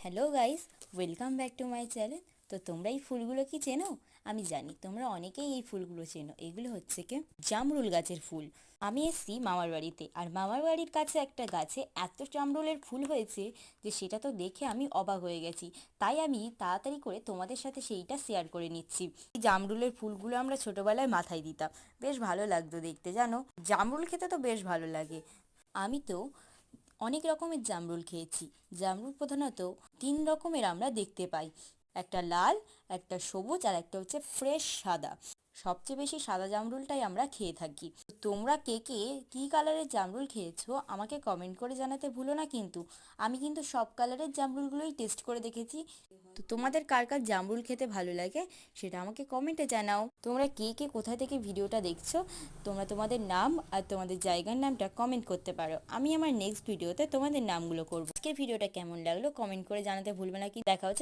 Hello guys, welcome back to my channel. তো তোমরা এই ফুলগুলো কি চেনো? আমি জানি তোমরা অনেকেই এই ফুলগুলো চেনো। এগুলো হচ্ছে কি জামরুল গাছের ফুল। আমি এসেছি মামার বাড়িতে, আর মামার বাড়ির কাছে একটা গাছে এত জামরুলের ফুল হয়েছে যে সেটা তো দেখে আমি অবাক হয়ে গেছি। তাই আমি তাড়াতাড়ি করে তোমাদের সাথে সেইটা শেয়ার করে নিচ্ছি। এই জামরুলের ফুলগুলো আমরা ছোটবেলায় মাথায় দিতাম, বেশ ভালো লাগতো দেখতে। জানো, জামরুল খেতে তো বেশ ভালো লাগে। আমি তো অনেক রকমের জামরুল খেয়েছি। জামরুল প্রধানত তিন রকমের আমরা দেখতে পাই, একটা লাল, একটা সবুজ, আর একটা হচ্ছে ফ্রেশ সাদা। সবচেয়ে বেশি সাদা জামরুলটাই আমরা খেয়ে থাকি। তোমরা কে কে কী কালারের জামরুল খেয়েছো আমাকে কমেন্ট করে জানাতে ভুলো না কিন্তু। আমি কিন্তু সব কালারের জামরুলগুলোই টেস্ট করে দেখেছি। তো তোমাদের কার কার জামরুল খেতে ভালো লাগে সেটা আমাকে কমেন্টে জানাও। তোমরা কে কে কোথা থেকে ভিডিওটা দেখছো, তোমরা তোমাদের নাম আর তোমাদের জায়গার নামটা কমেন্ট করতে পারো। আমি আমার নেক্সট ভিডিওতে তোমাদের নামগুলো করবো। আজকের ভিডিওটা কেমন লাগলো কমেন্ট করে জানাতে ভুলবে না। কি দেখা হচ্ছে